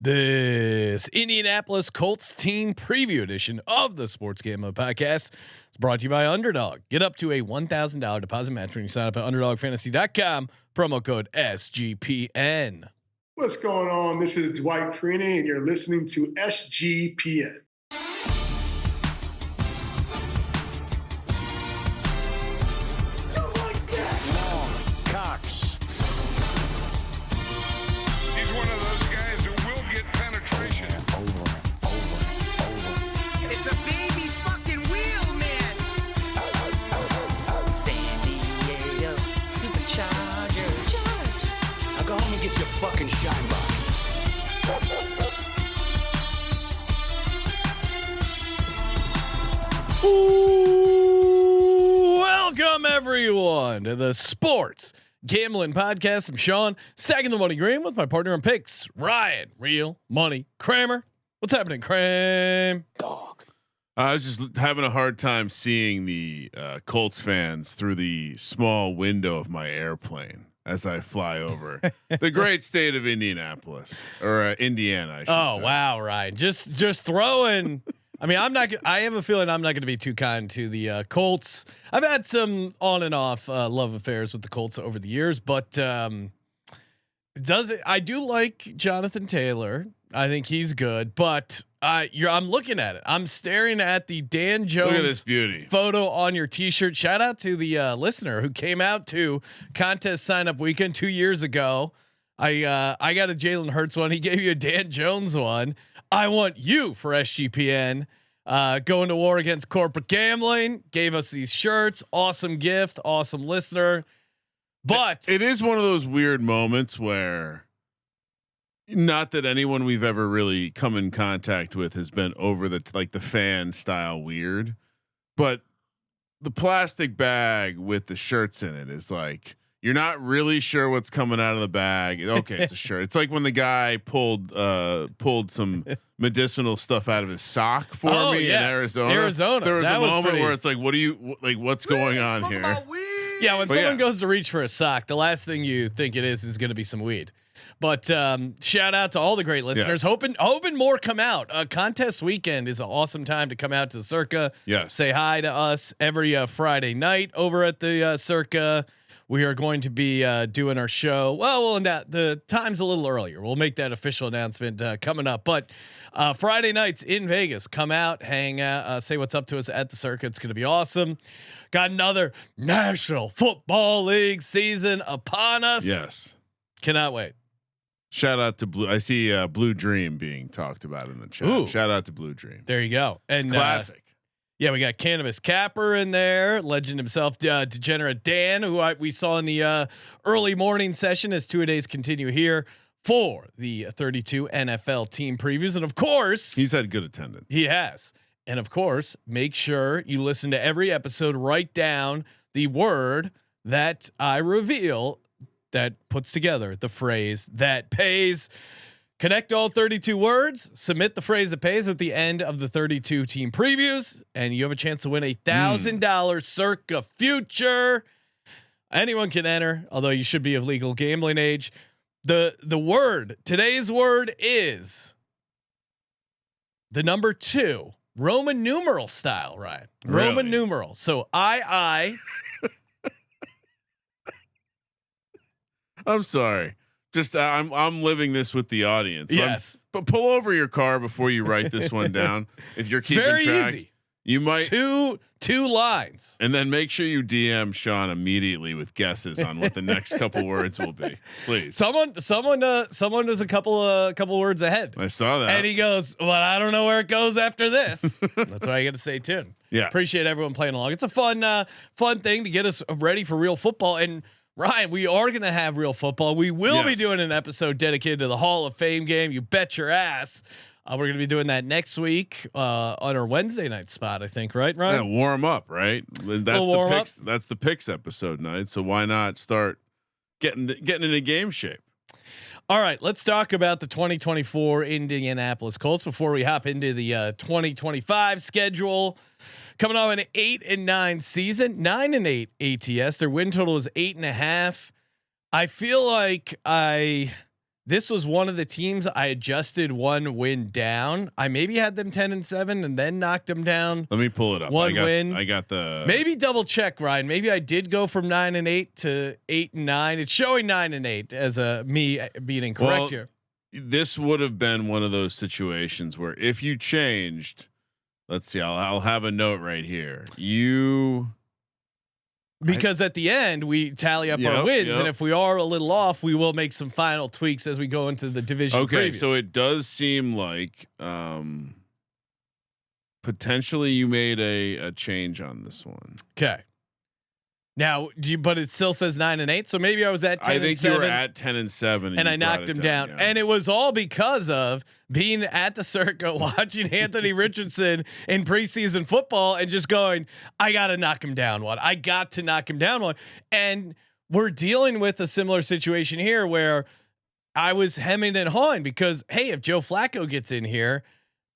This Indianapolis Colts team preview edition of the Sports Gamble Podcast is brought to you by Underdog. Get up to a $1,000 deposit match when you sign up at UnderdogFantasy.com. Promo code SGPN. What's going on? This is Dwight Freeney, and you're listening to SGPN. Fucking shine box. Welcome everyone to the Sports Gambling Podcast. I'm Sean, stacking the money green with my partner in picks, Ryan, Real Money Kramer. What's happening, Cram? Dog. I was just having a hard time seeing the Colts fans through the small window of my airplane as I fly over the great state of Indianapolis or Indiana. I should say. Wow, Ryan, just throwing. I mean, I have a feeling I'm not going to be too kind to the Colts. I've had some on and off love affairs with the Colts over the years, but I do like Jonathan Taylor. I think he's good, but I'm looking at it. I'm staring at the Dan Jones Look at this beauty photo on your T-shirt. Shout out to the listener who came out to contest sign up weekend 2 years ago. I got a Jalen Hurts one. He gave you a Dan Jones one. I want you for SGPN going to war against corporate gambling. Gave us these shirts. Awesome gift. Awesome listener. But it is one of those weird moments where. Not that anyone we've ever really come in contact with has been over the the fan style weird, but the plastic bag with the shirts in it is like you're not really sure what's coming out of the bag. Okay, it's a shirt. It's like when the guy pulled some medicinal stuff out of his sock for me in Arizona. There was a moment where it's like, what do you like? What's going on here? Yeah, when someone goes to reach for a sock, the last thing you think it is going to be some weed. But shout out to all the great listeners. Hoping more come out. Contest weekend is an awesome time to come out to the Circa. Yes. Say hi to us every Friday night over at the Circa. We are going to be doing our show. Well, the time's a little earlier. We'll make that official announcement coming up. But Friday nights in Vegas, come out, hang out, say what's up to us at the Circa. It's going to be awesome. Got another National Football League season upon us. Yes. Cannot wait. Shout out to Blue. I see Blue Dream being talked about in the chat. Ooh. Shout out to Blue Dream. There you go. And it's classic. Yeah, we got Cannabis Capper in there, legend himself, Degenerate Dan, who we saw in the early morning session as 2 days continue here for the 32 NFL team previews. And of course, he's had good attendance. He has. And of course, make sure you listen to every episode, write down the word that I reveal that puts together the phrase that pays. Connect all 32 words, submit the phrase that pays at the end of the 32 team previews, and you have a chance to win $1,000 Circa future. Anyone can enter, although you should be of legal gambling age. Today's word is the number 2, Roman numeral style, Ryan. Really? Roman numeral. So I I'm sorry. Just I'm living this with the audience. Yes. But pull over your car before you write this one down. If you're keeping very track, easy. You might two lines, and then make sure you DM Sean immediately with guesses on what the next couple words will be. Please. Someone is a couple words ahead. I saw that, and he goes, "Well, I don't know where it goes after this." That's why I got to stay tuned. Yeah, appreciate everyone playing along. It's a fun thing to get us ready for real football. And Ryan, we are going to have real football. We will be doing an episode dedicated to the Hall of Fame game. You bet your ass. We're going to be doing that next week on our Wednesday night spot, I think, right, Ryan? Yeah, warm up, right? That's the picks. That's the picks episode night. So why not start getting into game shape? All right, let's talk about the 2024 Indianapolis Colts before we hop into the 2025 schedule. Coming off an 8-9 season, 9-8 ATS. Their win total is 8.5. I feel like I this was one of the teams I adjusted one win down. I maybe had them 10-7 and then knocked them down. Let me pull it up. One win. I got the maybe double check, Ryan. Maybe I did go from 9-8 to 8-9. It's showing 9-8 as a me being incorrect here. This would have been one of those situations where if you changed, let's see, I'll have a note right here. Because at the end we tally up our wins, and if we are a little off, we will make some final tweaks as we go into the division. Okay, previews. so it does seem like potentially you made a change on this one. Okay. Now, but it still says 9-8, so maybe I was at 10-7. I think you were at 10-7, and I knocked him down. Yeah. And it was all because of being at the Circa, watching Anthony Richardson in preseason football, and just going, I got to knock him down one. I got to knock him down one. And we're dealing with a similar situation here where I was hemming and hawing because, hey, if Joe Flacco gets in here,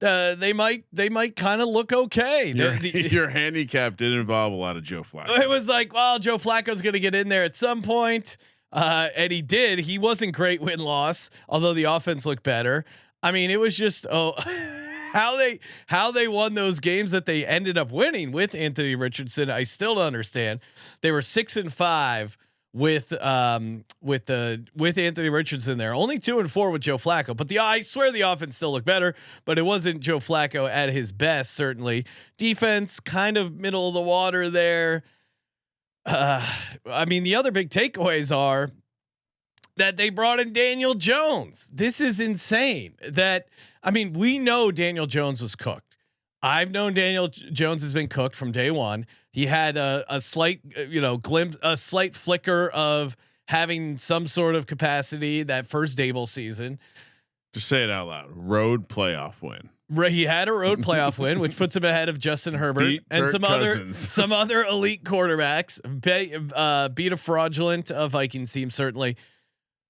they might kind of look okay. Your handicap did involve a lot of Joe Flacco. It was like, well, Joe Flacco's going to get in there at some point, and he did. He wasn't great win-loss, although the offense looked better. I mean, it was just how they won those games that they ended up winning with Anthony Richardson. I still don't understand. They were 6-5 with Anthony Richardson there, only 2-4 with Joe Flacco, but I swear the offense still looked better, but it wasn't Joe Flacco at his best. Certainly defense kind of middle of the water there. I mean, the other big takeaways are that they brought in Daniel Jones. This is insane. We know Daniel Jones was cooked. I've known Daniel Jones has been cooked from day one. He had a slight, glimpse, a slight flicker of having some sort of capacity that first Dable season. Just say it out loud. Road playoff win. He had a road playoff win, which puts him ahead of Justin Herbert and some other elite quarterbacks. Beat a fraudulent Vikings team, certainly.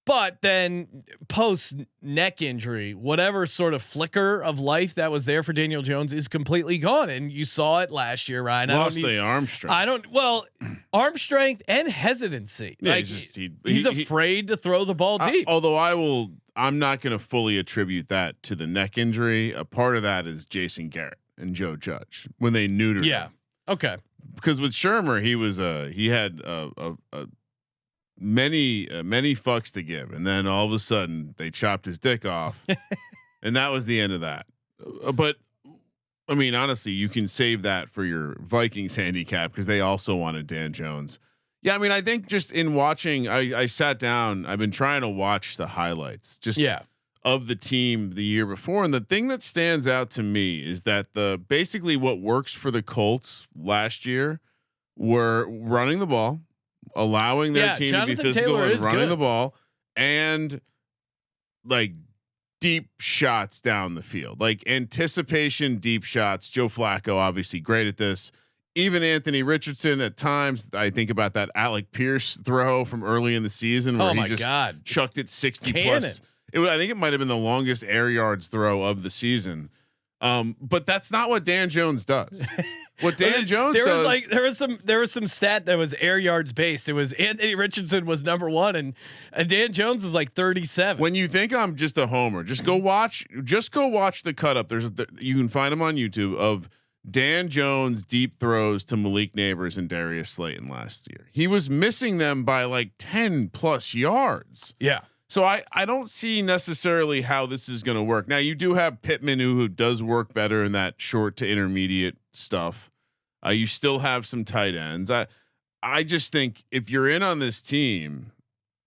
But then post neck injury, whatever sort of flicker of life that was there for Daniel Jones is completely gone. And you saw it last year, Ryan. Lost the arm strength. Arm strength and hesitancy. Yeah, like he's afraid to throw the ball deep. Although I'm not going to fully attribute that to the neck injury. A part of that is Jason Garrett and Joe Judge when they neutered him. Okay. Because with Shermer, he had many fucks to give, and then all of a sudden they chopped his dick off, and that was the end of that. But I mean, honestly, you can save that for your Vikings handicap because they also wanted Dan Jones. Yeah, I mean, I think just in watching, I sat down. I've been trying to watch the highlights of the team the year before, and the thing that stands out to me is that basically what works for the Colts last year were running the ball, allowing their team Jonathan to be physical Taylor and running good. the ball, and like deep shots down the field, like anticipation deep shots. Joe Flacco obviously great at this. Even Anthony Richardson at times. I think about that Alec Pierce throw from early in the season where he just chucked it 60 plus. I think it might have been the longest air yards throw of the season. But that's not what Dan Jones does. What Dan Jones does, there was some stat that was air yards based. It was Anthony Richardson was number 1 and Dan Jones was like 37. When you think I'm just a homer, just go watch the cut up. You can find them on YouTube of Dan Jones deep throws to Malik Neighbors and Darius Slayton last year. He was missing them by like 10 plus yards. Yeah. So I don't see necessarily how this is going to work. Now you do have Pittman who does work better in that short to intermediate stuff. You still have some tight ends. I just think if you're in on this team,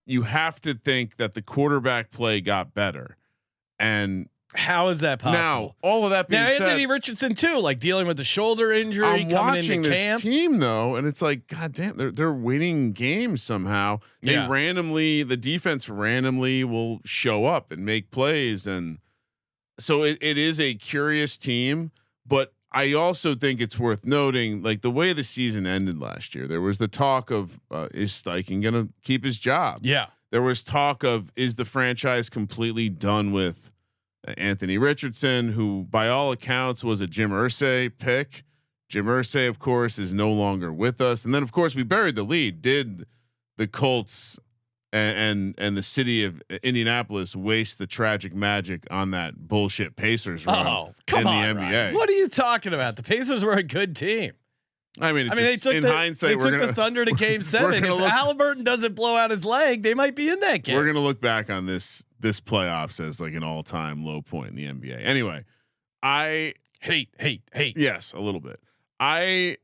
you have to think that the quarterback play got better. And how is that possible? Now, all of that being said, Anthony Richardson too, like dealing with the shoulder injury. I'm watching this camp. team though, and it's like, God damn, they're winning games somehow. The defense randomly will show up and make plays, and so it is a curious team. But I also think it's worth noting, like the way the season ended last year, there was the talk of is Steichen going to keep his job? Yeah, there was talk of is the franchise completely done with Anthony Richardson, who by all accounts was a Jim Irsay pick. Jim Irsay, of course, is no longer with us. And then of course we buried the lead. Did the Colts and the city of Indianapolis waste the tragic magic on that bullshit Pacers run come in on, the NBA. Ryan. What are you talking about? The Pacers were a good team. I mean, they took hindsight, they took the Thunder to Game 7. If Halliburton doesn't blow out his leg, they might be in that game. We're gonna look back on this playoffs as like an all-time low point in the NBA. Anyway, I hate. Yes, a little bit. I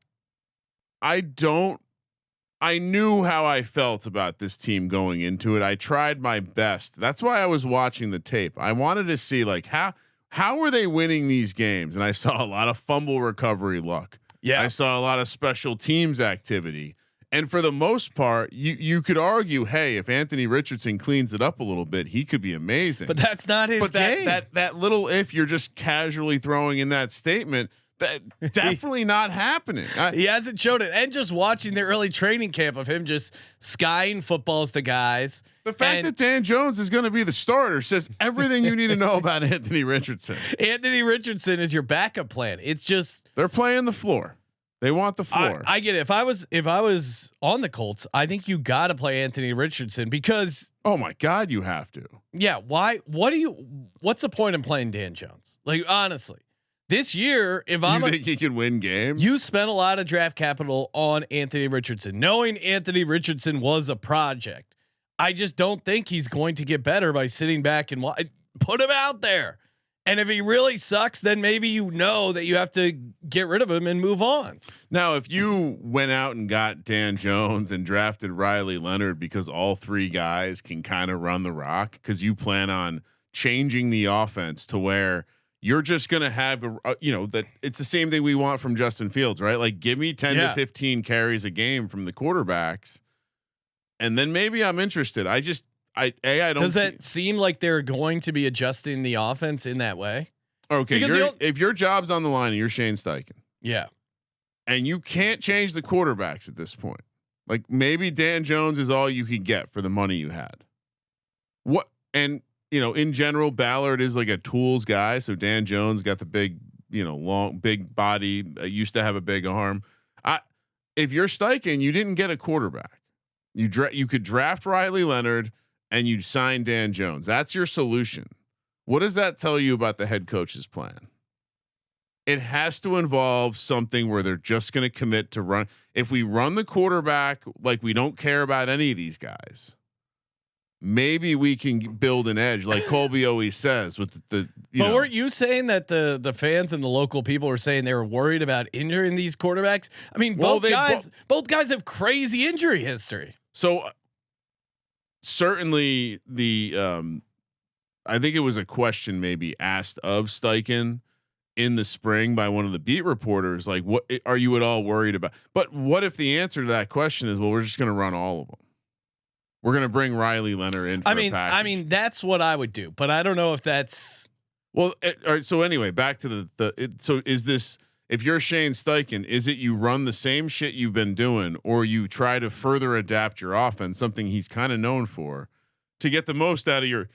knew how I felt about this team going into it. I tried my best. That's why I was watching the tape. I wanted to see like how were they winning these games, and I saw a lot of fumble recovery luck. Yeah, I saw a lot of special teams activity. And for the most part, you could argue, hey, if Anthony Richardson cleans it up a little bit, he could be amazing. But that's not his game. That little if you're just casually throwing in that statement, that definitely not happening. He hasn't showed it. And just watching the early training camp of him just skying footballs to guys. The fact that Dan Jones is going to be the starter says everything you need to know about Anthony Richardson. Anthony Richardson is your backup plan. It's just they're playing the floor. They want the floor. I get it. If I was on the Colts, I think you got to play Anthony Richardson because oh my God, you have to. Yeah. Why? What's the point in playing Dan Jones? Like honestly, this year, if you think he can win games, you spent a lot of draft capital on Anthony Richardson, knowing Anthony Richardson was a project. I just don't think he's going to get better by sitting back and put him out there. And if he really sucks, then maybe you know that you have to get rid of him and move on. Now, if you went out and got Dan Jones and drafted Riley Leonard because all three guys can kind of run the rock, because you plan on changing the offense to where you're just going to have that it's the same thing we want from Justin Fields, right? Like give me 10 to 15 carries a game from the quarterbacks, and then maybe I'm interested. I don't. Does that seem like they're going to be adjusting the offense in that way? Okay, if your job's on the line and you're Shane Steichen, yeah, and you can't change the quarterbacks at this point, like maybe Dan Jones is all you could get for the money you had. What and in general, Ballard is like a tools guy, so Dan Jones got the big, long, big body. Used to have a big arm. If you're Steichen, you didn't get a quarterback. You could draft Riley Leonard and you sign Dan Jones. That's your solution. What does that tell you about the head coach's plan? It has to involve something where they're just going to commit to run. If we run the quarterback like we don't care about any of these guys, maybe we can build an edge, like Colby always says. With the, but weren't you saying that the fans and the local people were saying they were worried about injuring these quarterbacks? I mean, both guys have crazy injury history. So certainly I think it was a question maybe asked of Steichen in the spring by one of the beat reporters. Like, what are you at all worried about? But what if the answer to that question is, well, we're just going to run all of them. We're going to bring Riley Leonard in. I mean, that's what I would do, but I don't know if that's well. All right. So anyway, back to so is this, if you're Shane Steichen, is it you run the same shit you've been doing, or you try to further adapt your offense, something he's kind of known for, to get the most out of your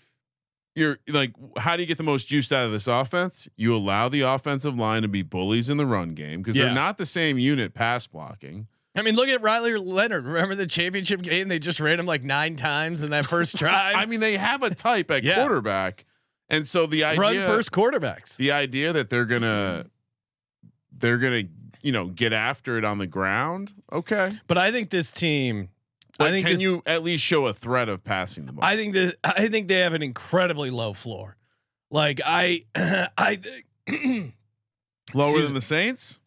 like, how do you get the most juice out of this offense? You allow the offensive line to be bullies in the run game because they're not the same unit pass blocking. I mean, look at Riley Leonard. Remember the championship game? They just ran him like 9 times in that first drive. I mean, they have a type at quarterback. And so the idea, run first quarterbacks, the idea that they're gonna, get after it on the ground. Okay. But I think this team, can you at least show a threat of passing the ball? I think they have an incredibly low floor. Like lower than the Saints?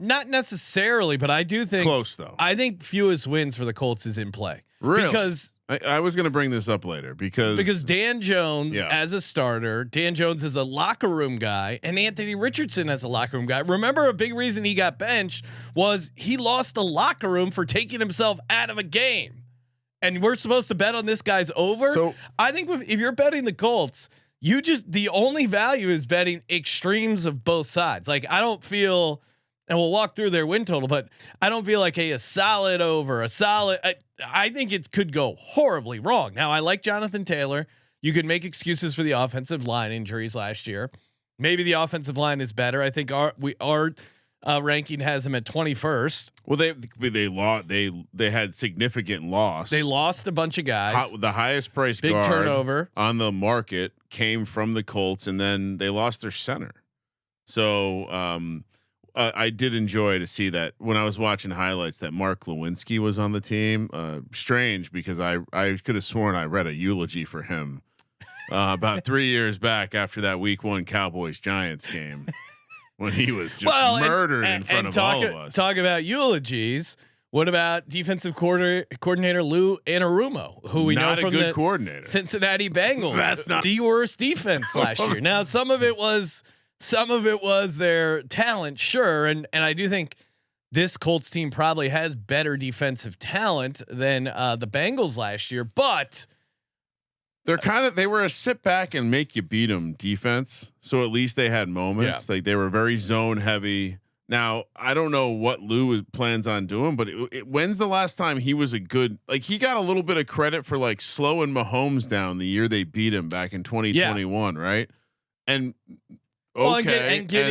Not necessarily, but I do think close though. I think fewest wins for the Colts is in play. Really? Because I was going to bring this up later because Dan Jones as a starter, Dan Jones is a locker room guy, and Anthony Richardson as a locker room guy. Remember, a big reason he got benched was he lost the locker room for taking himself out of a game, and we're supposed to bet on this guy's over. So I think if you're betting the Colts, the only value is betting extremes of both sides. Like I don't feel. And we'll walk through their win total, but I don't feel like a solid over a solid. I think it could go horribly wrong. Now I like Jonathan Taylor. You could make excuses for the offensive line injuries last year. Maybe the offensive line is better. I think our ranking has them at 21st. Well, they had significant loss. They lost a bunch of guys. The highest price big guard turnover on the market came from the Colts, and then they lost their center. So I did enjoy to see that when I was watching highlights that Mark Lewinsky was on the team. Strange because I could have sworn I read a eulogy for him about 3 years back after that Week 1 Cowboys Giants game. When he was just murdered in front of all of us. Talk about eulogies. What about defensive coordinator Lou Anarumo, who we know from the coordinator. Cincinnati Bengals? That's not the worst defense last year. Now, some of it was their talent, sure, and I do think this Colts team probably has better defensive talent than the Bengals last year, but. They were a sit back and make you beat them defense. So at least they had moments. Like they were very zone heavy. Now I don't know what Lou plans on doing, but when's the last time he was a good, like he got a little bit of credit for like slowing Mahomes down the year they beat him back in 2021. Right. And getting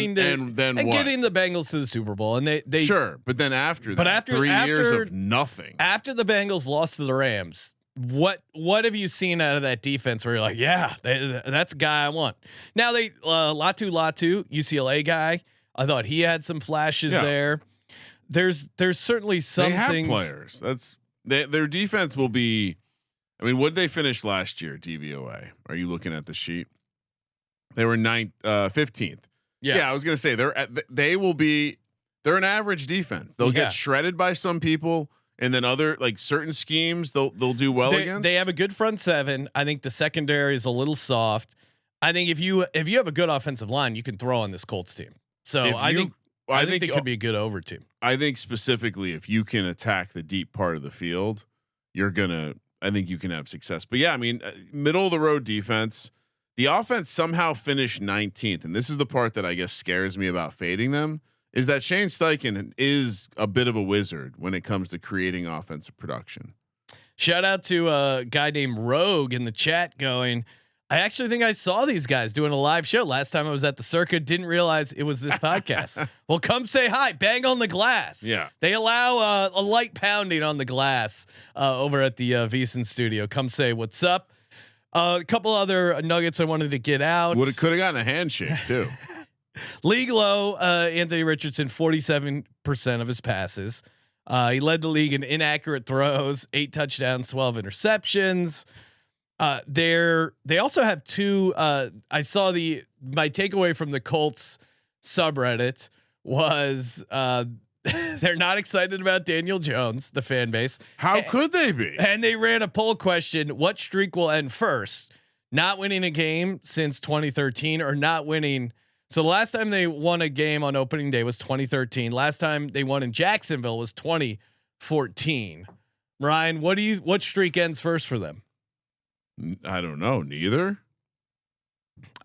the Bengals to the Super Bowl, and they sure, but then after that, 3 years of nothing. After the Bengals lost to the Rams, what have you seen out of that defense where you're like, yeah, that's a guy I want? Now they Latu UCLA guy. I thought he had some flashes there. There's certainly some things. Players. Their defense will be. I mean, what did they finish last year? DVOA. Are you looking at the sheet? They were 15th. Yeah, I was gonna say they will be. They're an average defense. They'll get shredded by some people. And then other like certain schemes they'll do well against. They have a good front seven. I think the secondary is a little soft. I think if you have a good offensive line, you can throw on this Colts team. So I think they could be a good over team. I think specifically if you can attack the deep part of the field, I think you can have success. But yeah, I mean, middle of the road defense. The offense somehow finished 19th, and this is the part that I guess scares me about fading them. Is that Shane Steichen is a bit of a wizard when it comes to creating offensive production. Shout out to a guy named Rogue in the chat going, I actually think I saw these guys doing a live show last time I was at the Circa. Didn't realize it was this podcast. Well, come say hi, bang on the glass. Yeah. They allow a light pounding on the glass over at the VSiN studio. Come say what's up. A couple other nuggets I wanted to get out. Could have gotten a handshake too. League low, Anthony Richardson, 47% of his passes. He led the league in inaccurate throws, 8 touchdowns, 12 interceptions. They also have 2. I saw my takeaway from the Colts subreddit was they're not excited about Daniel Jones, the fan base. How could they be? And they ran a poll question: what streak will end first? Not winning a game since 2013, or not winning. So the last time they won a game on opening day was 2013. Last time they won in Jacksonville was 2014. Ryan, what streak ends first for them? I don't know. Neither.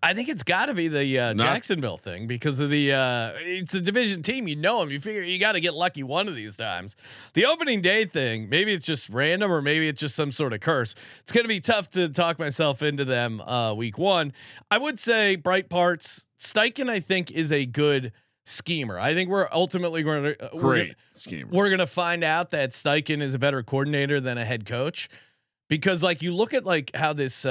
I think it's got to be the Jacksonville thing because of it's a division team. You know them. You figure you got to get lucky one of these times. The opening day thing, maybe it's just random or maybe it's just some sort of curse. It's going to be tough to talk myself into them week 1. I would say bright parts. Steichen, I think, is a good schemer. I think we're ultimately going to schemer. We're going to find out that Steichen is a better coordinator than a head coach because like you look at like how this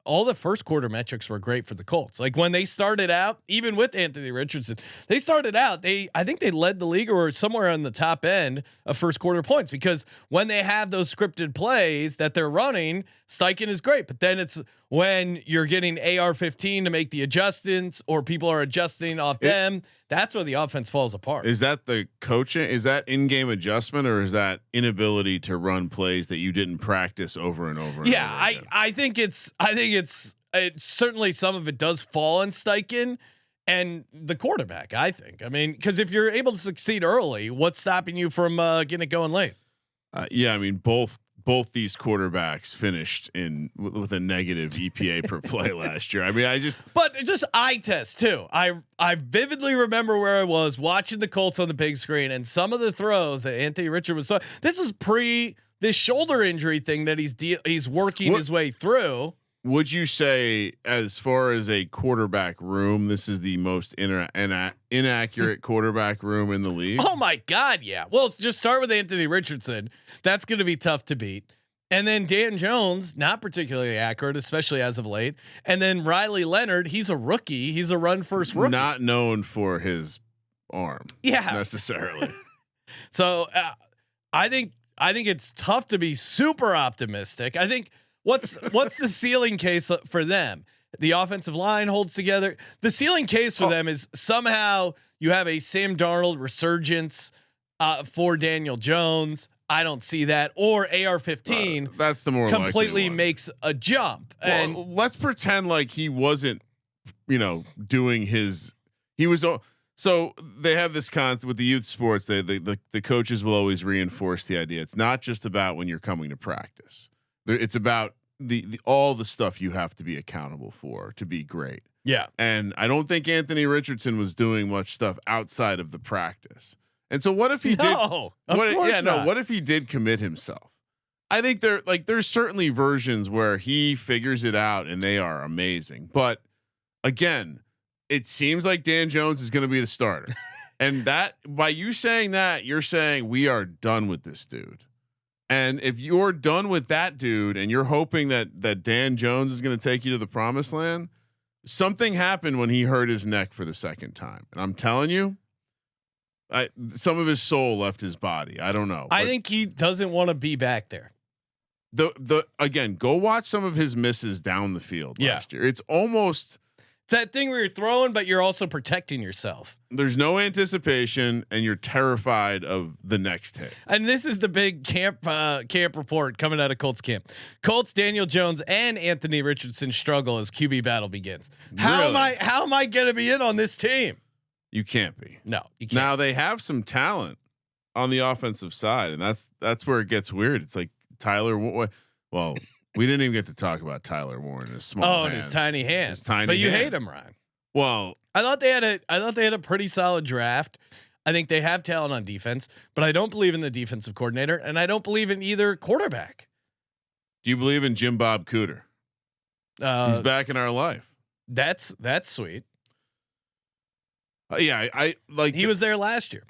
all the first quarter metrics were great for the Colts. Like when they started out, even with Anthony Richardson, they started out, I think they led the league or somewhere on the top end of first quarter points because when they have those scripted plays that they're running, Steichen is great. But then it's when you're getting AR-15 to make the adjustments or people are adjusting off them, that's where the offense falls apart. Is that the coaching? Is that in-game adjustment or is that inability to run plays that you didn't practice over and over? Yeah, and over I think it's certainly some of it does fall on Steichen and the quarterback. I mean, because if you're able to succeed early, what's stopping you from getting it going late? Yeah, I mean both these quarterbacks finished with a negative EPA per play last year. I mean, but just eye test too. I vividly remember where I was watching the Colts on the big screen and some of the throws that Anthony Richardson was. This was pre this shoulder injury thing that he's working his way through. would you say, as far as a quarterback room, this is the most inaccurate quarterback room in the league? Oh my God, yeah. Well, just start with Anthony Richardson. That's going to be tough to beat. And then Dan Jones, not particularly accurate, especially as of late. And then Riley Leonard, he's a rookie. He's a run first rookie. Not known for his arm, necessarily. So I think it's tough to be super optimistic. I think what's the ceiling case for them? The offensive line holds together. The ceiling case for them is somehow you have a Sam Darnold resurgence for Daniel Jones. I don't see that. Or AR-15. That's the more completely makes a jump. Well, and let's pretend like he wasn't, doing his. He was. So they have this concept with the youth sports. The coaches will always reinforce the idea. It's not just about when you're coming to practice. It's about all the stuff you have to be accountable for to be great. Yeah. And I don't think Anthony Richardson was doing much stuff outside of the practice. And so what if he did? What if he did commit himself? I think there's certainly versions where he figures it out and they are amazing. But again, it seems like Dan Jones is going to be the starter. And that, by you saying that, you're saying we are done with this dude. And if you're done with that dude and you're hoping that Dan Jones is going to take you to the promised land, something happened when he hurt his neck for the second time. And I'm telling you, some of his soul left his body. I don't know. I think he doesn't want to be back there. Again, go watch some of his misses down the field last year. It's almost that thing where you're throwing, but you're also protecting yourself. There's no anticipation, and you're terrified of the next hit. And this is the big camp report coming out of Colts camp. Colts, Daniel Jones, and Anthony Richardson struggle as QB battle begins. How am I going to be in on this team? You can't be. No, you can't. Now they have some talent on the offensive side, and that's where it gets weird. It's like Tyler. Well, we didn't even get to talk about Tyler Warren and his small hands. And his tiny hands. But you hate him, Ryan. Well, I thought they had a pretty solid draft. I think they have talent on defense, but I don't believe in the defensive coordinator, and I don't believe in either quarterback. Do you believe in Jim Bob Cooter? He's back in our life. That's sweet. Yeah, I like. He was there last year.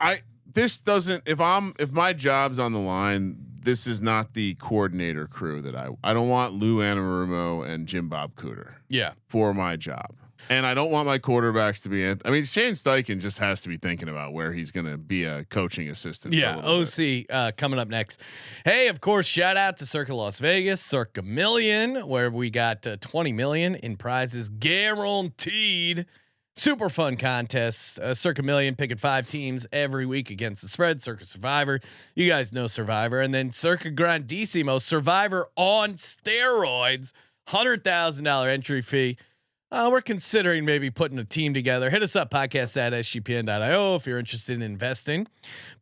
If my job's on the line, this is not the coordinator crew that I don't want Lou Anarumo and Jim Bob Cooter. Yeah, for my job. And I don't want my quarterbacks to be. Shane Steichen just has to be thinking about where he's going to be a coaching assistant. Yeah, OC coming up next. Hey, of course, shout out to Circa Las Vegas, Circa Million, where we got 20 million in prizes guaranteed. Super fun contests. Circa Million picking 5 teams every week against the spread. Circa Survivor, you guys know Survivor, and then Circa Grandissimo, Survivor on steroids. $100,000 entry fee. We're considering maybe putting a team together. Hit us up, podcast at SGPN.io if you're interested in investing.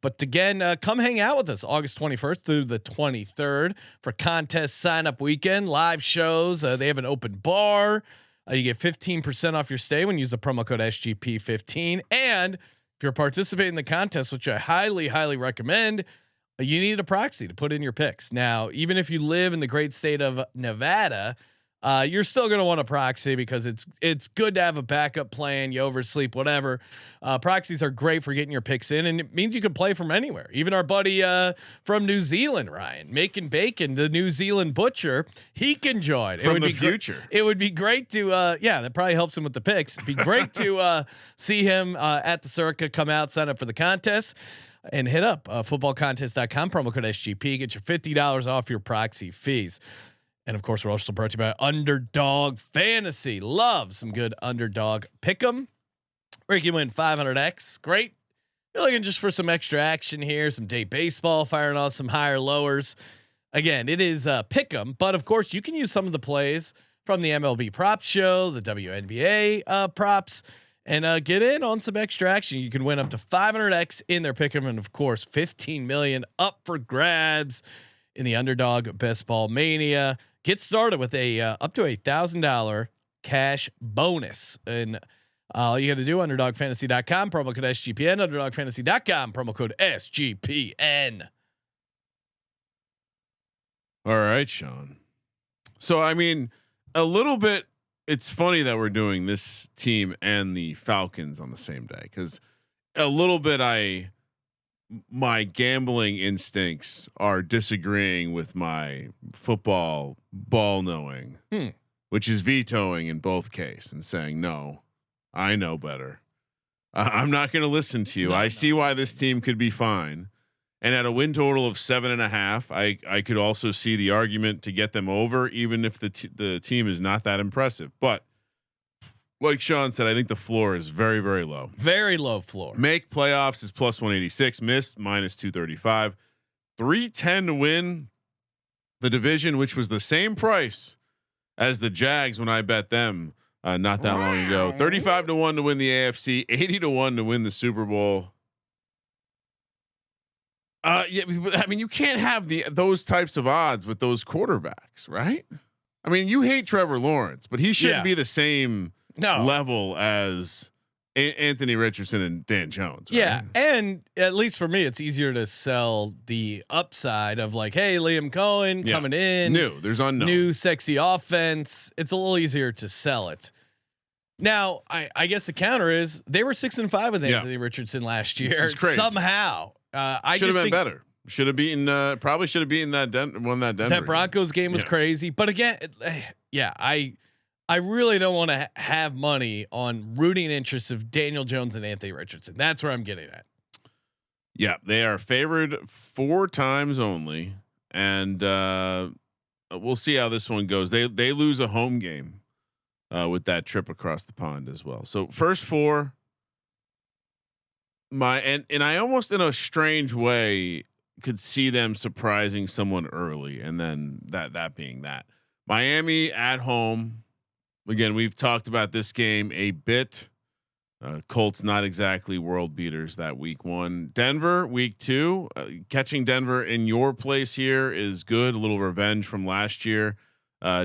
But again, come hang out with us August 21st through the 23rd for contest sign up weekend, live shows. They have an open bar. You get 15% off your stay when you use the promo code SGP15. And if you're participating in the contest, which I highly, highly recommend, you need a proxy to put in your picks. Now, even if you live in the great state of Nevada, you're still going to want a proxy because it's good to have a backup plan. You oversleep, whatever. Proxies are great for getting your picks in, and it means you can play from anywhere. Even our buddy from New Zealand, Ryan, making bacon, the New Zealand butcher, he can join. From the future. It would be great to, that probably helps him with the picks. It'd be great to see him at the Circa, come out, sign up for the contest. And hit up footballcontest.com, promo code SGP, get your $50 off your proxy fees. And of course, we're also brought to you by Underdog Fantasy. Love some good underdog pick'em, where you can win 500x. Great. You're looking just for some extra action here, some day baseball, firing off some higher lowers. Again, it is pick'em, but of course, you can use some of the plays from the MLB props show, the WNBA props, and get in on some extra action. You can win up to 500x in their pick'em, and of course, 15 million up for grabs in the Underdog Best Ball Mania. Get started with a up to $1,000 cash bonus, and all you got to do, underdogfantasy.com, promo code SGPN, underdogfantasy.com, promo code SGPN. All right, Sean. So, a little bit. It's funny that we're doing this team and the Falcons on the same day, because a little bit my gambling instincts are disagreeing with my football ball knowing, which is vetoing in both cases and saying, no, I know better. I'm not going to listen to you. I see why this team could be fine. And at a win total of 7.5, I could also see the argument to get them over, even if the team is not that impressive. But like Sean said, I think the floor is very, very low. Very low floor. Make playoffs is +186. Miss -235. 310 to win the division, which was the same price as the Jags when I bet them not that long ago. 35 to 1 to win the AFC. 80 to 1 to win the Super Bowl. Yeah, I mean, you can't have those types of odds with those quarterbacks, right? I mean, you hate Trevor Lawrence, but he shouldn't be the same level as Anthony Richardson and Dan Jones. Right? Yeah. And at least for me, it's easier to sell the upside of like, hey, Liam Cohen coming in. There's unknown. New sexy offense. It's a little easier to sell it. Now, I guess the counter is they were 6-5 with Anthony Richardson last year. Somehow. I should have been better. Should have beaten. Probably should have beaten that. Won that Denver. That Broncos game was crazy. But again, I really don't want to have money on rooting interests of Daniel Jones and Anthony Richardson. That's where I'm getting at. Yeah, they are favored 4 times only, and we'll see how this one goes. They lose a home game with that trip across the pond as well. So first 4. And I almost in a strange way could see them surprising someone early, and then that being that Miami at home. Again, we've talked about this game a bit. Colts not exactly world beaters that week 1. Denver week 2. Catching Denver in your place here is good. A little revenge from last year.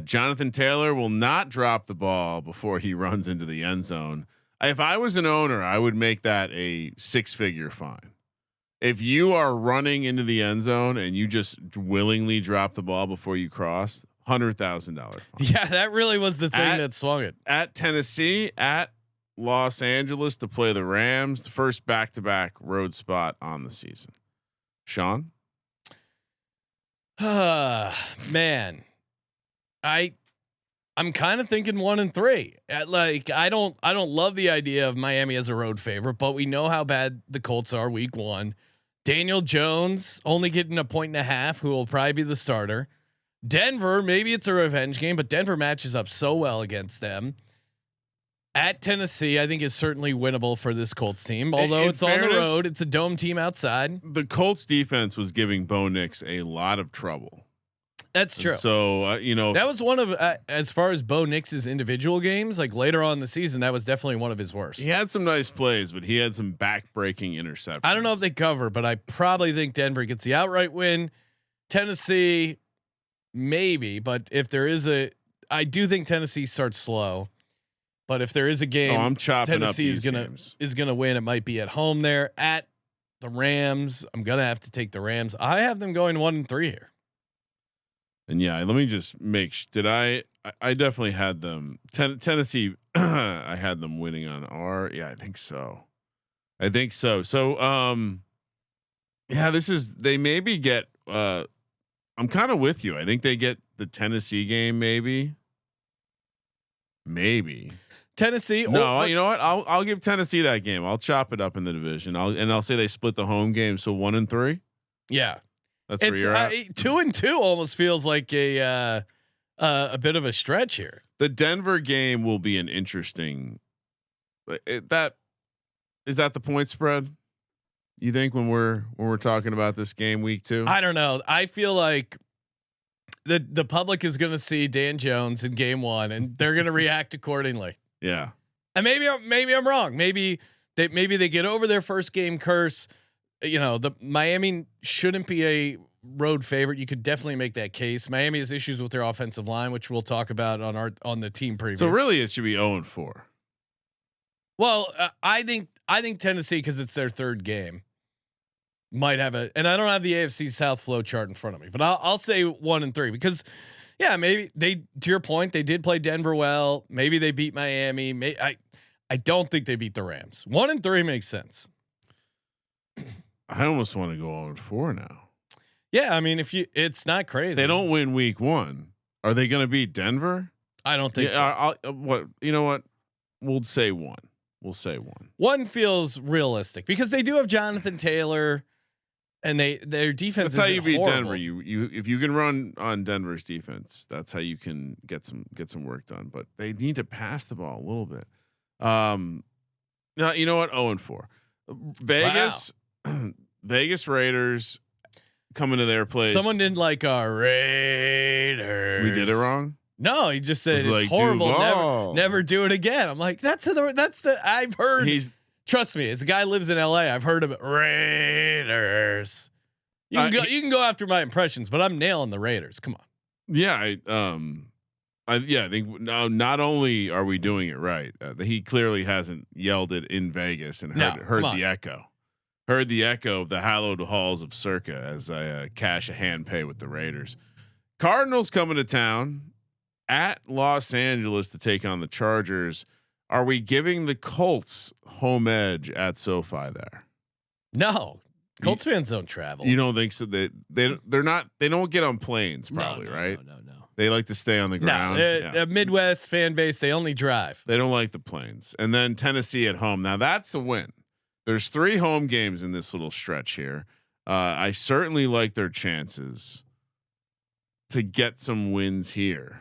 Jonathan Taylor will not drop the ball before he runs into the end zone. If I was an owner, I would make that a 6-figure fine. If you are running into the end zone and you just willingly drop the ball before you cross, $100,000 fine. Yeah, that really was the thing that swung it. At Tennessee, at Los Angeles to play the Rams, the first back-to-back road spot on the season. Sean? Man, I'm kind of thinking 1-3. Like I don't love the idea of Miami as a road favorite, but we know how bad the Colts are week 1. Daniel Jones only getting 1.5 who will probably be the starter. Denver, maybe it's a revenge game, but Denver matches up so well against them. At Tennessee, I think is certainly winnable for this Colts team. Although it's on the road, it's a dome team outside. The Colts defense was giving Bo Nix a lot of trouble. That's true. And so that was one of as far as Bo Nix's individual games, like later on in the season, that was definitely one of his worst. He had some nice plays, but he had some back-breaking interceptions. I don't know if they cover, but I probably think Denver gets the outright win. Tennessee, maybe, but if there is I do think Tennessee starts slow. But if there is a game, I'm chopping Tennessee up is gonna win. It might be at home there at the Rams. I'm gonna have to take the Rams. I have them going 1-3 here. And yeah, let me just make. I definitely had them. Tennessee. I had them winning on R. Yeah, I think so. So yeah, they maybe get. I'm kind of with you. I think they get the Tennessee game. Maybe. Tennessee. No, you know what? I'll give Tennessee that game. I'll chop it up in the division. I'll say they split the home game. So 1-3. Yeah. That's where you're at. 2-2 almost feels like a bit of a stretch here. The Denver game will be an interesting. Is that the point spread? You think when we're talking about this game week 2? I don't know. I feel like the public is going to see Dan Jones in game 1 and they're going to react accordingly. Yeah. And maybe I'm wrong. Maybe they get over their first game curse. The Miami shouldn't be a road favorite. You could definitely make that case. Miami has issues with their offensive line, which we'll talk about on the team preview. So really, it should be 0-4. Well, I think Tennessee, because it's their third game, might have and I don't have the AFC South flow chart in front of me, but I'll say 1-3 because Yeah, maybe they. To your point, they did play Denver well. Maybe they beat Miami. I don't think they beat the Rams. 1-3 makes sense. I almost want to go 0-4 now. Yeah, I mean, it's not crazy. They don't win week 1. Are they going to beat Denver? I don't think so. What you know? What we'll say 1. We'll say 1. 1 feels realistic because they do have Jonathan Taylor, and their defense. That's how you beat horrible. Denver. You if you can run on Denver's defense, that's how you can get some work done. But they need to pass the ball a little bit. Now you know what? 0-4. Vegas, wow. Vegas Raiders coming to their place. Someone didn't like our Raiders. We did it wrong. No, he just said it's like, horrible. Never do it again. I'm like, that's the I've heard. Trust me, as a guy who lives in LA, I've heard of Raiders. You can go after my impressions, but I'm nailing the Raiders. Come on. Yeah, I think not only are we doing it right, he clearly hasn't yelled it in Vegas and heard the echo. Heard the echo of the hallowed halls of Circa as I cash a hand pay with the Raiders. Cardinals coming to town at Los Angeles to take on the Chargers. Are we giving the Colts home edge at SoFi there? No, Colts fans don't travel. You don't think so? They don't get on planes probably, right? No. They like to stay on the ground. A Midwest fan base. They only drive. They don't like the planes. And then Tennessee at home. Now that's a win. There's 3 home games in this little stretch here. I certainly like their chances to get some wins here.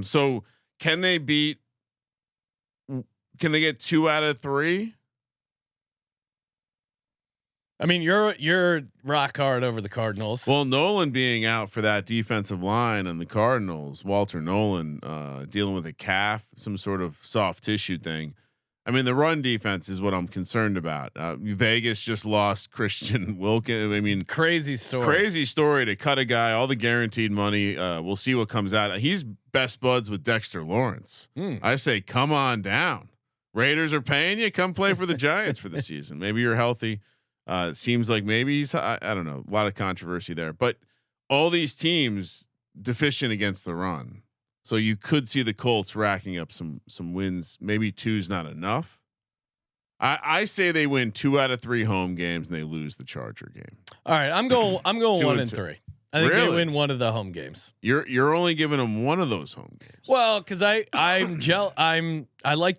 So can they get 2 out of 3? I mean, you're rock hard over the Cardinals. Well, Nolan being out for that defensive line and the Cardinals, Walter Nolan dealing with a calf, some sort of soft tissue thing. I mean, the run defense is what I'm concerned about. Vegas just lost Christian Wilkins. I mean, crazy story to cut a guy, all the guaranteed money. We'll see what comes out. He's best buds with Dexter Lawrence. I say, come on down. Raiders are paying you. Come play for the Giants for the season. Maybe you're healthy. It seems like maybe he's, I don't know, a lot of controversy there, but all these teams deficient against the run. So you could see the Colts racking up some wins. Maybe 2's not enough. I say they win 2 out of 3 home games and they lose the Charger game. All right, I'm going 1-3. I think they win one of the home games. You're only giving them one of those home games. Well, because I liked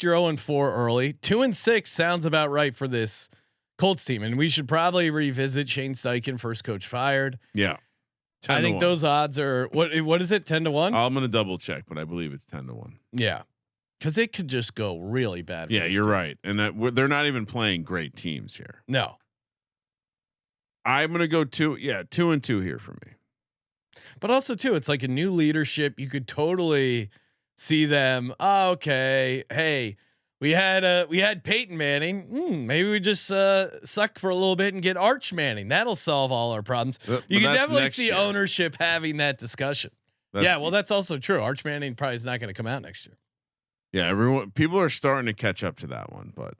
your 0-4 early. 2-6 sounds about right for this Colts team, and we should probably revisit Shane Steichen, first coach fired. Yeah. I think those odds are what is it? 10-1. I'm going to double check, but I believe it's 10-1. Yeah. Cause it could just go really bad. Yeah, you're right. And they're not even playing great teams here. No, I'm going to go 2-2 here for me. But also too, it's like a new leadership. You could totally see them. Oh, okay. Hey, we had Peyton Manning. Maybe we just suck for a little bit and get Arch Manning. That'll solve all our problems. You can definitely see ownership having that discussion. Well, that's also true. Arch Manning probably is not going to come out next year. Yeah, people are starting to catch up to that one, but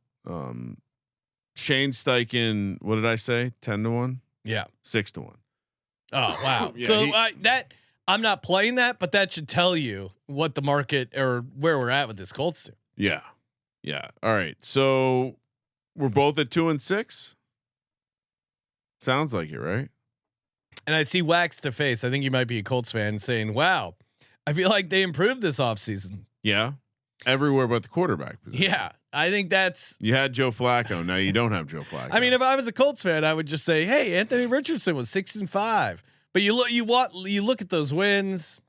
Shane Steichen, what did I say? 10-1? Yeah. 6-1. Oh, wow. So I'm not playing that, but that should tell you what the market or where we're at with this Colts team. Yeah. Yeah. All right. So we're both at 2-6. Sounds like it, right? And I see wax to face. I think you might be a Colts fan saying, wow, I feel like they improved this offseason. Yeah. Everywhere but the quarterback position. Yeah. I think you had Joe Flacco. Now you don't have Joe Flacco. I mean, if I was a Colts fan, I would just say, hey, Anthony Richardson was 6-5, but you look at those wins.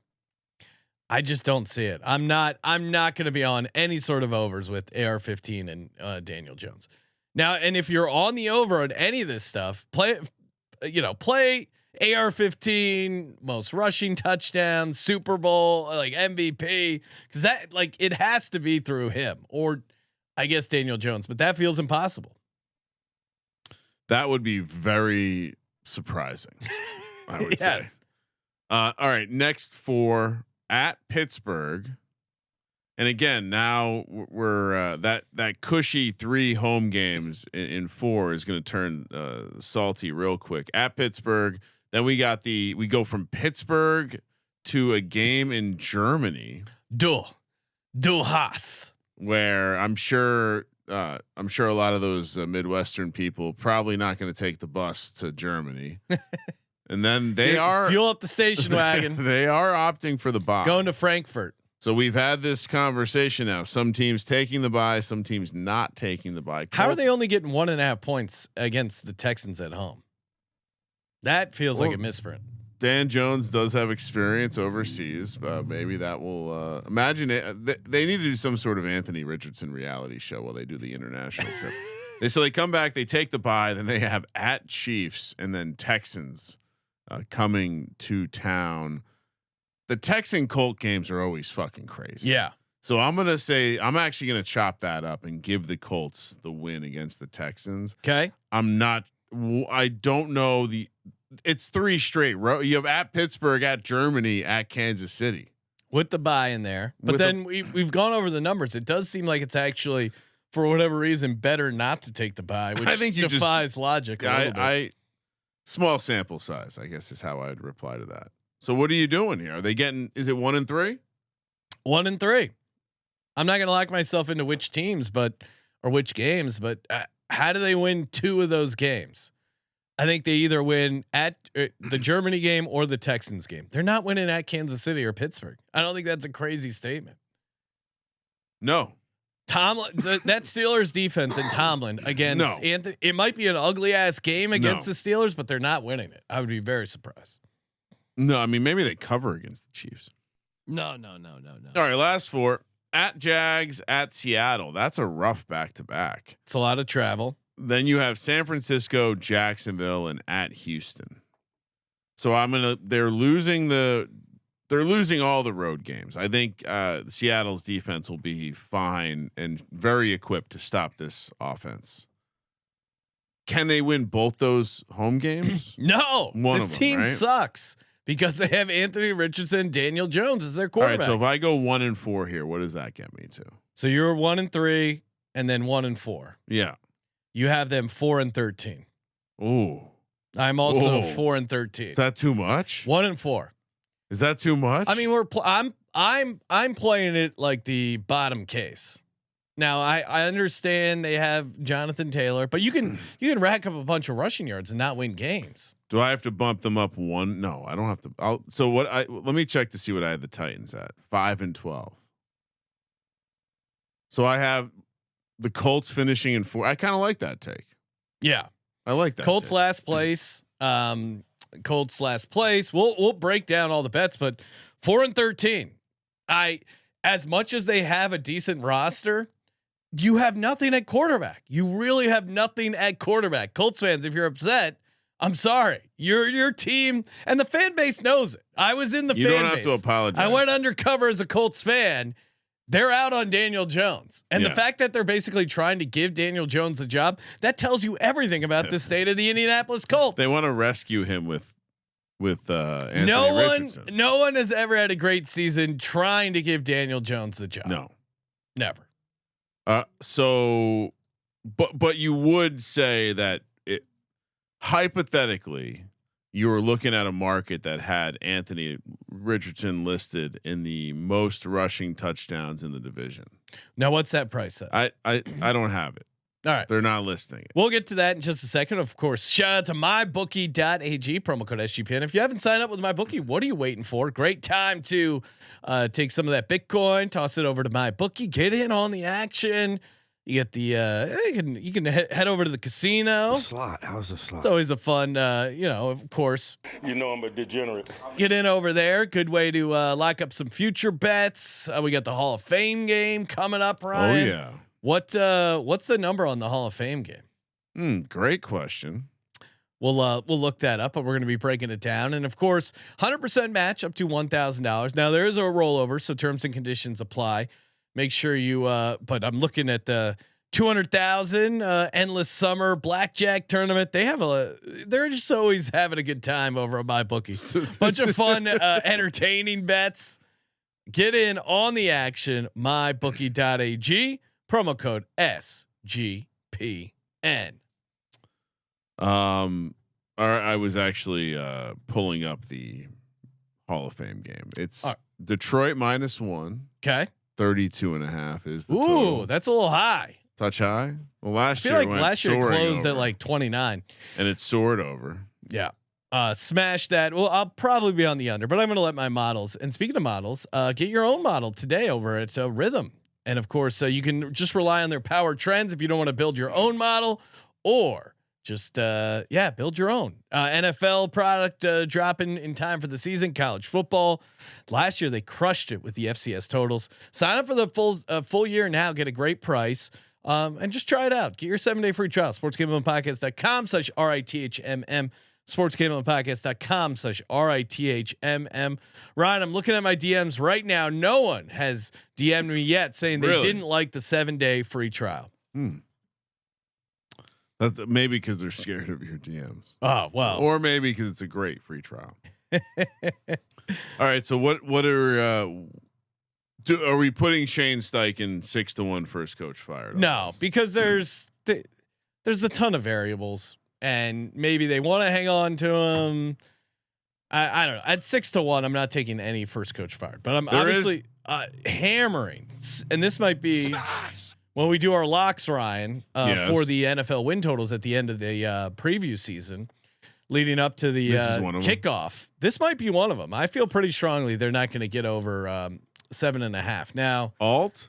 I just don't see it. I'm not going to be on any sort of overs with AR-15 and Daniel Jones. Now, and if you're on the over on any of this stuff, play AR-15, most rushing touchdowns, Super Bowl, like MVP, because that it has to be through him or I guess Daniel Jones, but that feels impossible. That would be very surprising. I would say. All right, next for at Pittsburgh, and again now we're that cushy 3 home games in 4 is going to turn salty real quick. At Pittsburgh, then we go from Pittsburgh to a game in Germany. Du Haas. Where I'm sure a lot of those Midwestern people probably not going to take the bus to Germany. And then they are fuel up the station wagon. They are opting for the bye. Going to Frankfurt. So we've had this conversation now. Some teams taking the bye, some teams not taking the bye. How are they only getting 1.5 points against the Texans at home? That feels like a misprint. Dan Jones does have experience overseas. Maybe that will imagine it. They need to do some sort of Anthony Richardson reality show while they do the international trip. So they come back, they take the bye, then they have at Chiefs and then Texans coming to town. The Texan Colt games are always fucking crazy. Yeah. So I'm actually gonna chop that up and give the Colts the win against the Texans. Okay. I don't know it's 3 straight row. You have at Pittsburgh, at Germany, at Kansas City with the bye in there. But then we've gone over the numbers. It does seem like it's actually, for whatever reason, better not to take the bye, which I think defies logic. Small sample size, I guess, is how I'd reply to that. So what are you doing here? Are they getting? Is it 1 and 3? 1 and 3. I'm not going to lock myself into which games, but how do they win 2 of those games? I think they either win at the Germany game or the Texans game. They're not winning at Kansas City or Pittsburgh. I don't think that's a crazy statement. No. That Steelers defense and Tomlin against Anthony. It might be an ugly ass game against the Steelers, but they're not winning it. I would be very surprised. No, I mean maybe they cover against the Chiefs. No. All right, last 4 at Jags, at Seattle. That's a rough back-to-back. It's a lot of travel. Then you have San Francisco, Jacksonville, and at Houston. So they're losing all the road games. I think Seattle's defense will be fine and very equipped to stop this offense. Can they win both those home games? No, this team right? sucks because they have Anthony Richardson, Daniel Jones as their quarterback. All right, so if I go 1 and 4 here, what does that get me to? So you're 1 and 3, and then 1 and 4. Yeah, you have them 4 and 13. Ooh, I'm also 4 and 13. Is that too much? 1 and 4. Is that too much? I mean, I'm playing it like the bottom case. Now I understand they have Jonathan Taylor, but you can rack up a bunch of rushing yards and not win games. Do I have to bump them up 1? No, I don't have to. Let me check to see what I had the Titans at 5 and 12. So I have the Colts finishing in 4. I kind of like that take. Yeah, I like that. Colts take. last place. Colts last place. We'll break down all the bets, but 4 and 13. As much as they have a decent roster, you have nothing at quarterback. You really have nothing at quarterback. Colts fans, if you're upset, I'm sorry. Your team and the fan base knows it. I was in the fan base. You don't have to apologize. I went undercover as a Colts fan. They're out on Daniel Jones. And the fact that they're basically trying to give Daniel Jones a job, that tells you everything about the state of the Indianapolis Colts. They want to rescue him with Anthony Richardson. No one has ever had a great season trying to give Daniel Jones the job. No. Never. But you would say that hypothetically you were looking at a market that had Anthony Richardson listed in the most rushing touchdowns in the division. Now, what's that price at? I don't have it. All right. They're not listing it. We'll get to that in just a second. Of course, shout out to mybookie.ag, promo code SGPN. If you haven't signed up with MyBookie, what are you waiting for? Great time to take some of that Bitcoin, toss it over to MyBookie, get in on the action. You get the you can head over to the casino. The slot. How's the slot? It's always a fun, of course. You know I'm a degenerate. Get in over there. Good way to lock up some future bets. We got the Hall of Fame game coming up, Ryan. Oh yeah. What's the number on the Hall of Fame game? Great question. We'll look that up, but we're going to be breaking it down. And of course, 100% match up to $1,000. Now there is a rollover, so terms and conditions apply. Make sure you. But I'm looking at the 200,000 endless summer blackjack tournament. They're just always having a good time over at MyBookie. Bunch of fun, entertaining bets. Get in on the action. MyBookie.ag. Promo code SGPN. I was actually pulling up the Hall of Fame game. It's Detroit -1. Okay. 32.5 is the Ooh, total. that's a little high. Touch high. Well, last I year feel like last year closed over, at like 29. and it soared over. Yeah. Smash that. Well, I'll probably be on the under, but I'm going to let my models. And speaking of models, get your own model today over at Rhythm. And of course, you can just rely on their power trends if you don't want to build your own model, or just build your own. NFL product dropping in time for the season. College football. Last year they crushed it with the FCS totals. Sign up for the full year now. Get a great price. And just try it out. Get your 7-day free trial. sportsgamblingpodcast.com/RITHMM. sportsgamblingpodcast.com/RITHMM. Ryan, I'm looking at my DMs right now. No one has DM'd me yet saying they didn't like the 7-day free trial. That's maybe because they're scared of your DMs. Oh, well, or maybe because it's a great free trial. All right. So what are we putting Shane Steichen 6-1 first coach fired? No, because there's a ton of variables, and maybe they want to hang on to him. I don't know. At 6-1, I'm not taking any first coach fired, but I'm obviously hammering. And this might be when we do our locks, Ryan, for the NFL win totals at the end of the preview season, leading up to the kickoff. This might be one of them. I feel pretty strongly they're not going to get over 7.5. Now, alt.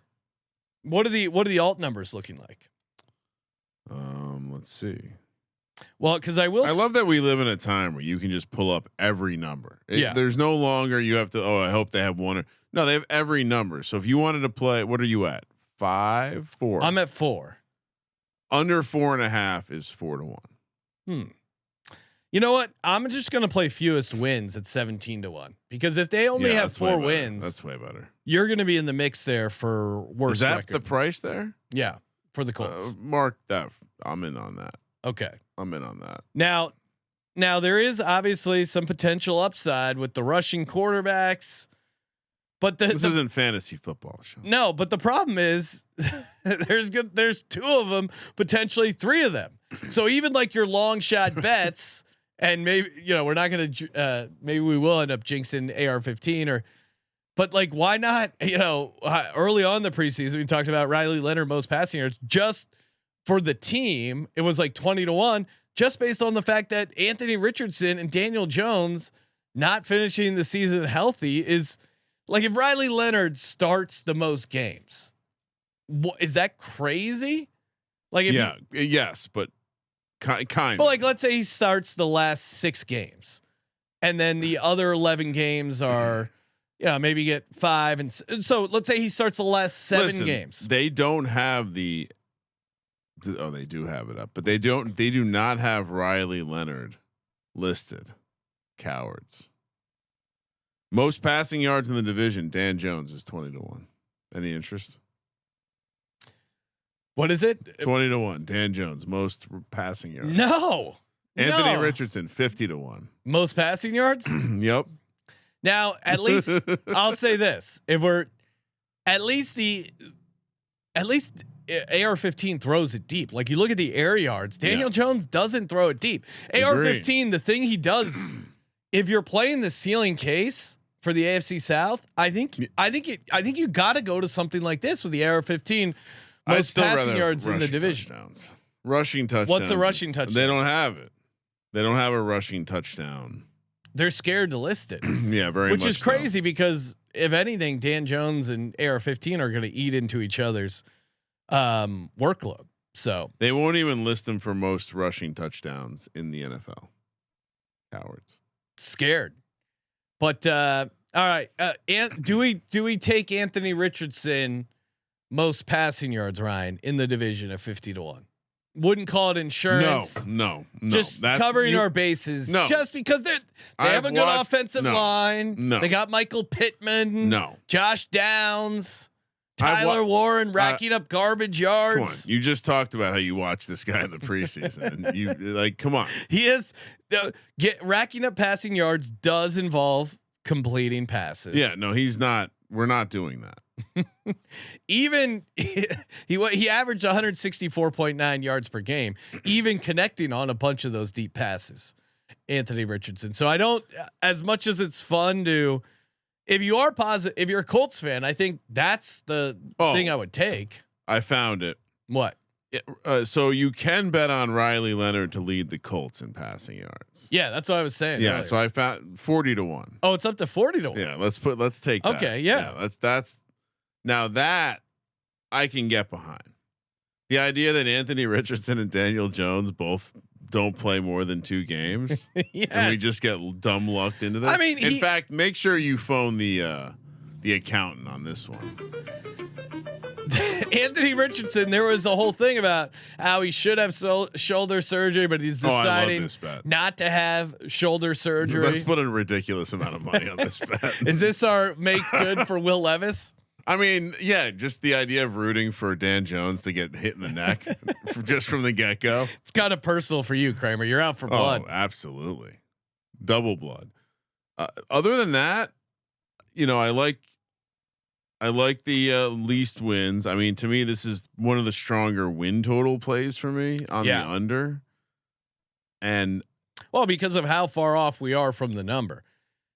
What are the alt numbers looking like? Let's see. Well, because I love that we live in a time where you can just pull up every number. There's no longer you have to. Oh, I hope they have one. No, they have every number. So if you wanted to play, what are you at? 5, 4. I'm at 4. Under 4.5 is 4-1. You know what? I'm just going to play fewest wins at 17-1, because if they only have 4 wins, that's way better. You're going to be in the mix there for worst. Is that record. the price there? Yeah, for the Colts. Mark that. I'm in on that. Okay, I'm in on that. Now there is obviously some potential upside with the rushing quarterbacks, but this isn't fantasy football, Sean. No, but the problem is there's 2 of them, potentially 3 of them. So even like your long shot bets. And maybe, we're not going to, maybe we will end up jinxing AR-15 but like, why not, early on in the preseason, we talked about Riley Leonard, most passing yards just for the team. It was like 20-1 just based on the fact that Anthony Richardson and Daniel Jones not finishing the season healthy is like, if Riley Leonard starts the most games, is that crazy? Like, yes, but kind. But like, let's say he starts the last 6 games, and then the other 11 games are, maybe get 5, and so let's say he starts the last 7 games. They don't have they do have it up, but they do not have Riley Leonard listed. Cowards. Most passing yards in the division. Dan Jones is 20-1. Any interest? What is it? 20-1. Dan Jones, most passing yards. No. Anthony Richardson, 50-1. Most passing yards. Yep. Now, at least I'll say this: if we're at least AR-15 throws it deep. Like, you look at the air yards, Daniel Jones doesn't throw it deep. AR-15, the thing he does, if you're playing the ceiling case for the AFC South, I think you got to go to something like this with the AR-15. Most passing yards in the division. Rushing touchdowns. What's the rushing touchdown? They don't have it. They don't have a rushing touchdown. They're scared to list it. Yeah, very Which much is crazy because if anything, Dan Jones and AR-15 are going to eat into each other's workload. So they won't even list them for most rushing touchdowns in the NFL. Cowards. Scared. But all right. Do we take Anthony Richardson most passing yards, Ryan, in the division at 50-1? Wouldn't call it insurance. No. Just covering our bases. No. Just because they have a good offensive line. No. They got Michael Pittman. No. Josh Downs. Tyler Warren racking up garbage yards. Come on. You just talked about how you watch this guy in the preseason. And you come on. He is racking up passing yards does involve completing passes. Yeah, no, he's not. We're not doing that. Even he averaged 164.9 yards per game, even connecting on a bunch of those deep passes. Anthony Richardson. So I don't, as much as it's fun to, if you are positive, if you're a Colts fan, I think that's the thing I would take. I found it. What? So you can bet on Riley Leonard to lead the Colts in passing yards. Yeah, that's what I was saying. Yeah, earlier. so I found 40-1. Oh, it's up to 40-1. Yeah, let's take that. Okay, yeah. That's now that I can get behind. The idea that Anthony Richardson and Daniel Jones both don't play more than 2 games, yes. and we just get dumb lucked into that. I mean, in fact, make sure you phone the accountant on this one. Anthony Richardson, there was a whole thing about how he should have shoulder surgery, but he's deciding not to have shoulder surgery. Let's put a ridiculous amount of money on this bet. Is this our make good for Will Levis? I mean, yeah, just the idea of rooting for Dan Jones to get hit in the neck just from the get go. It's kind of personal for you, Kramer. You're out for blood. Oh, absolutely. Double blood. Other than that, I like the least wins. I mean, to me, this is one of the stronger win total plays for me on the under. And well, because of how far off we are from the number.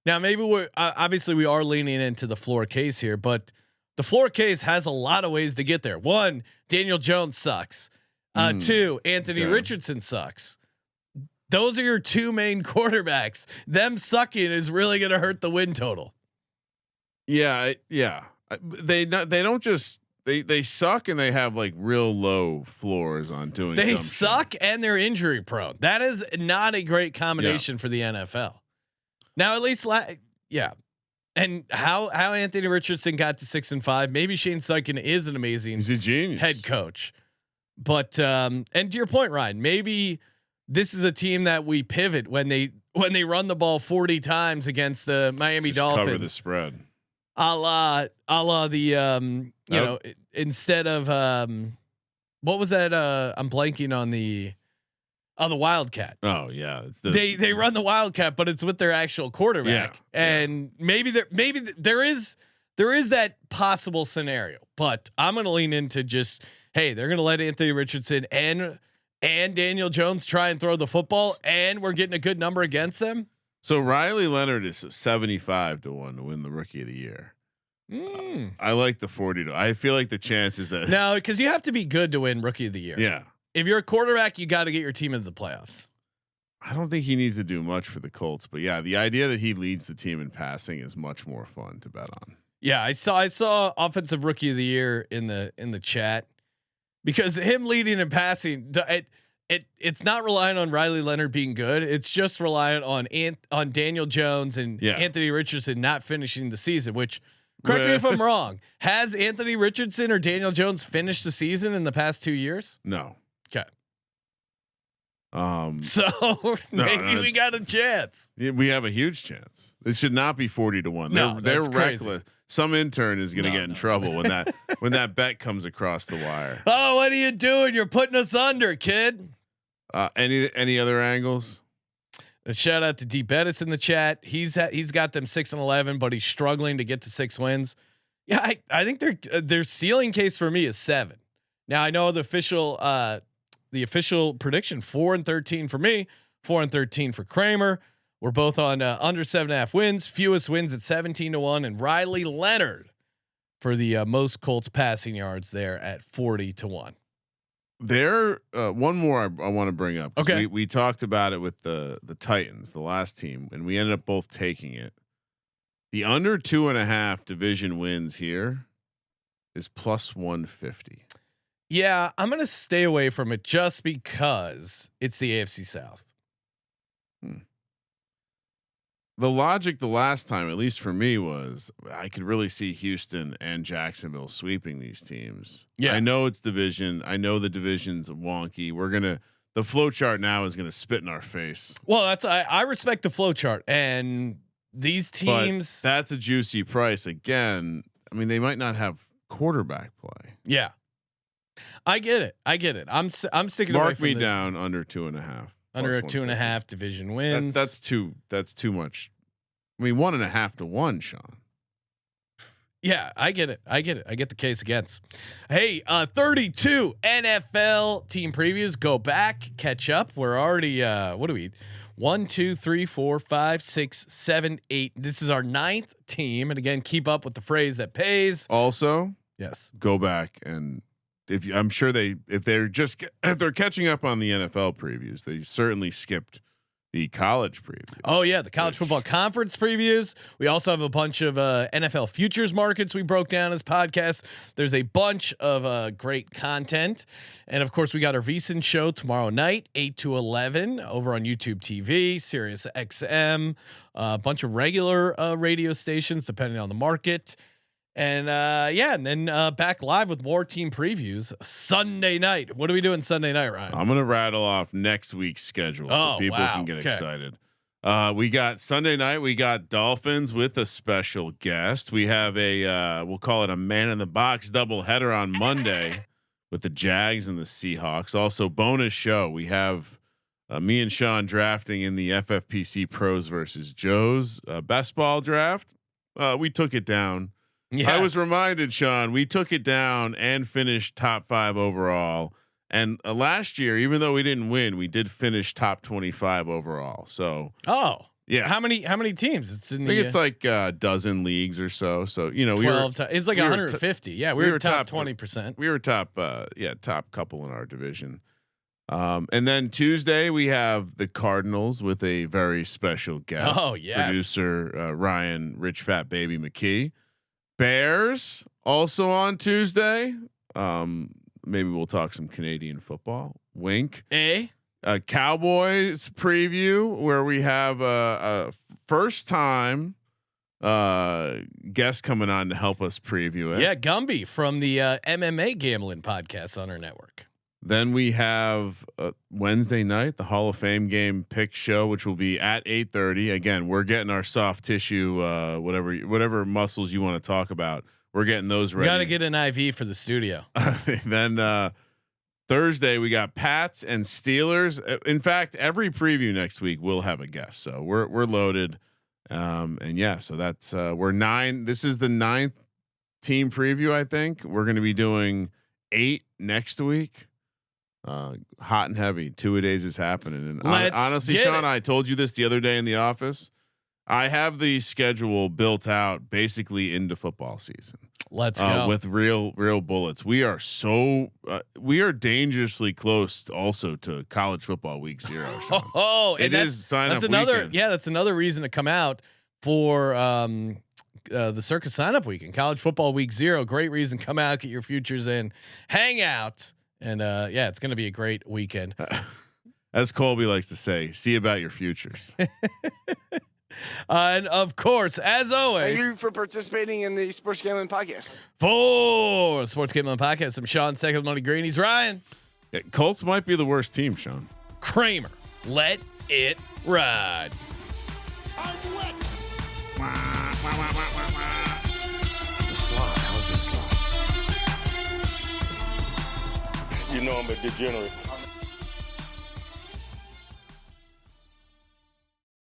Now, maybe we're obviously we are leaning into the floor case here, but the floor case has a lot of ways to get there. 1, Daniel Jones sucks. 2, Anthony Richardson sucks. Those are your 2 main quarterbacks. Them sucking is really going to hurt the win total. Yeah. They don't just they suck, and they have like real low floors on doing. They suck and they're injury prone. That is not a great combination for the NFL. Now, at least, and how Anthony Richardson got to 6-5. Maybe Shane Steichen is an amazing, he's a genius head coach. But and to your point, Ryan, maybe this is a team that we pivot when they run the ball 40 times against the Miami Dolphins. Cover the spread. A la the instead of what was that? I'm blanking on the Wildcat. Oh yeah, they run the Wildcat, but it's with their actual quarterback. And maybe there is that possible scenario, but I'm going to lean into just, hey, they're going to let Anthony Richardson and Daniel Jones try and throw the football, and we're getting a good number against them. So Riley Leonard is 75-1 to win the Rookie of the Year. I like the 40 to. I feel like the chances that no, because you have to be good to win Rookie of the Year. Yeah, if you're a quarterback, you got to get your team into the playoffs. I don't think he needs to do much for the Colts, but yeah, the idea that he leads the team in passing is much more fun to bet on. Yeah, I saw offensive Rookie of the Year in the chat, because him leading and passing, it's not relying on Riley Leonard being good. It's just reliant on Daniel Jones and Anthony Richardson not finishing the season. Which, correct me if I'm wrong, has Anthony Richardson or Daniel Jones finished the season in the past 2 years? No. Okay. So maybe we got a chance. We have a huge chance. It should not be 40-1. No, they're reckless. crazy. Some intern is going to get in trouble when that bet comes across the wire. Oh, what are you doing? You're putting us under, kid. Any other angles? A shout out to D Bettis in the chat. He's got them 6-11, but he's struggling to get to 6 wins. Yeah, I think their ceiling case for me is 7. Now I know the official prediction 4-13 for me, 4-13 for Kramer. We're both on under 7.5 wins, fewest wins at 17-1, and Riley Leonard for the most Colts passing yards there at 40-1. There, one more I want to bring up. Okay, we talked about it with the Titans, the last team, and we ended up both taking it. The under 2.5 division wins here is plus 150. Yeah, I'm gonna stay away from it just because it's the AFC South. The logic the last time, at least for me, was I could really see Houston and Jacksonville sweeping these teams. Yeah, I know it's division. I know the division's wonky. The flow chart now is gonna spit in our face. Well, I respect the flow chart, and these teams. But that's a juicy price. Again, I mean, they might not have quarterback play. Yeah, I get it. I'm sticking. Mark me down under 2.5. Under a 2.5 division wins. That's too much. I mean, 1.5 to 1, Sean. Yeah, I get it. I get the case against. Hey, 32 NFL team previews. Go back, catch up. We're already 1, 2, 3, 4, 5, 6, 7, 8. This is our 9th team, and again, keep up with the phrase that pays. Also, Yes, go back and I'm sure if they're catching up on the NFL previews, they certainly skipped the college previews. Oh yeah, the college football conference previews. We also have a bunch of NFL futures markets we broke down as podcasts. There's a bunch of great content, and of course we got our VSiN show tomorrow night, 8 to 11, over on YouTube TV, Sirius XM, a bunch of regular radio stations depending on the market. And and then back live with more team previews Sunday night. What are we doing Sunday night, Ryan? I'm gonna rattle off next week's schedule so people can get excited. We got Sunday night. We got Dolphins with a special guest. We have we'll call it a man in the box doubleheader on Monday with the Jags and the Seahawks. Also bonus show. We have me and Sean drafting in the FFPC Pros versus Joe's best ball draft. We took it down. Yes. I was reminded, Sean, we took it down and finished top 5 overall. And last year, even though we didn't win, we did finish top 25 overall. So, yeah. How many teams? It's in I think it's like a dozen leagues or so. So, you know, 12 it's like 150. Yeah. We were top 20%. We were top couple in our division. And then Tuesday we have the Cardinals with a very special guest. Oh, yes. Producer Ryan Rich Fat Baby McKee. Bears also on Tuesday. Maybe we'll talk some Canadian football. Wink. Cowboys preview where we have a first time guest coming on to help us preview it. Yeah, Gumby from the MMA gambling podcast on our network. Then we have Wednesday night, the Hall of Fame game pick show, which will be at 8:30. Again, we're getting our soft tissue, whatever muscles you want to talk about. We're getting those ready. Got to get an IV for the studio. Then Thursday we got Pats and Steelers. In fact, every preview next week we'll have a guest, so we're loaded. And yeah, so that's we're 9. This is the 9th team preview. I think we're going to be doing 8 next week. Hot and heavy. 2 a days is happening. And honestly, Sean, I told you this the other day in the office. I have the schedule built out basically into football season. Let's go with real bullets. We are dangerously close also to college football week 0. Sean. And that's another weekend. Yeah, that's another reason to come out for the Circus sign up weekend, college football week 0. Great reason. Come out, get your futures in, hang out. And it's going to be a great weekend. As Colby likes to say, see about your futures. And of course, as always, thank you for participating in the Sports Gambling Podcast. For Sports Gambling Podcast, I'm Sean, second Money Green. He's Ryan. Yeah, Colts might be the worst team, Sean. Kramer, let it ride. I'm wet. The slide. How's the slide? You know I'm a degenerate.